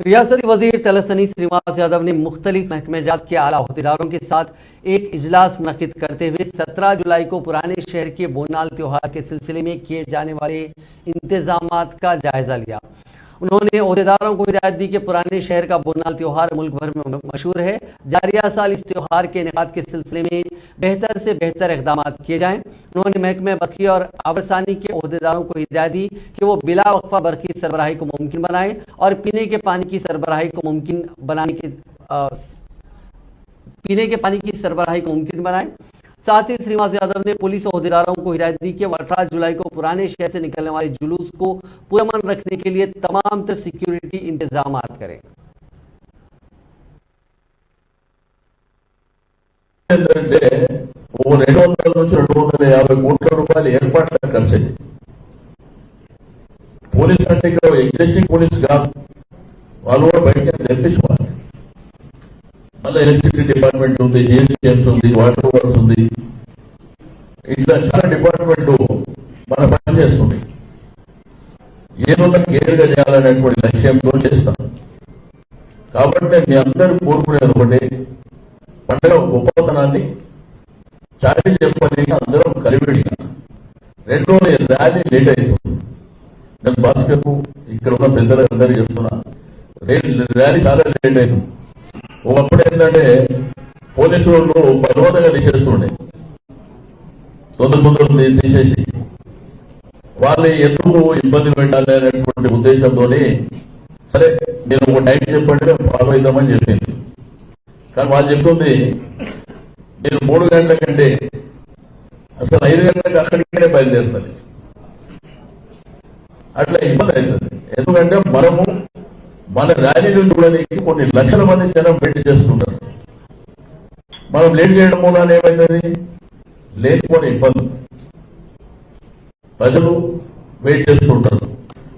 रियासती वजीर तलसनी श्रीनिवास यादव ने मुख्तलिफ महकमेजात के आला अहदेदारों के साथ एक इजलास मुनक्किद करते हुए 17 जुलाई को पुराने शहर के बोनाल त्योहार के सिलसिले में किए जाने वाले इंतजामात का जायजा लिया। उन्होंने अहदेदारों को हिदायत दी कि पुराने शहर का बोनाल त्योहार मुल्क भर में मशहूर है। जारिया साल इस त्योहार के इनेकाद के सिलसिले में बेहतर से बेहतर इक़दाम किए जाएँ। उन्होंने महकमे बरकी और आबरसानी के अहदेदारों को हिदायत दी कि वो बिला वक्फा बरकी सरबराही को मुमकिन बनाएं और पीने के पानी की सरबराही को मुमकिन बनाएं। साथ ही श्रीनिवास यादव ने पुलिस अहदेदारों को हिदायत दी कि 18 जुलाई को पुराने शहर से निकलने वाले जुलूस को पुरअमन रखने के लिए तमाम तर सिक्योरिटी इंतजाम करें। పోలీస్ అంటే ఇక్కడ ఎగ్జిస్టింగ్ పోలీస్ కాదు, వాళ్ళు కూడా బయట తెప్పించుకోవాలి. మళ్ళీ ఎలక్ట్రిసిటీ డిపార్ట్మెంట్ ఉంది, జిఎస్టీఎంస్ ఉంది, వాటర్ వర్క్స్ ఉంది, ఇట్లా చాలా డిపార్ట్మెంట్ మన పని చేస్తుంది. ఏదో కేర్గా చేయాలనేటువంటి లక్ష్యంతో చేస్తాం. కాబట్టి మీ అందరూ కోరుకునేది ఒకటి, పండుగ గొప్పతనాన్ని చాటి చెప్పని అందరం కలివిడిగా. రెండోది ర్యాలీ లేట్ అవుతుంది. నేను భాస్కర్ ఇక్కడ ఉన్న పెద్దలందరూ చెప్తున్నా, ర్యాలీ చాలా లేట్ అవుతుంది. ఒకప్పుడు ఏంటంటే పోలీసు వాళ్ళు బలవంతంగా తీసేస్తుండే, తొందర తీసేసి వాళ్ళు ఎందుకు ఇబ్బంది పెట్టాలి అనేటువంటి ఉద్దేశంతో సరే నేను ఒక టైం చెప్పండి ఫాలో అవుతామని చెప్పింది. కానీ వాళ్ళు చెప్తుంది మీరు 3 గంటల కంటే అసలు 5 గంటలకు అక్కడికే బయలుదేరుతుంది. అట్లా ఇబ్బంది అవుతుంది. ఎందుకంటే మనము మన ర్యాలీలు చూడడానికి కొన్ని లక్షల మంది జనం వెయిట్ చేస్తుంటారు. మనం లేట్ చేయడం మూలాన ఏమైంది, లేకపోతే ఇబ్బంది, ప్రజలు వెయిట్ చేస్తుంటారు.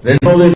రెండోది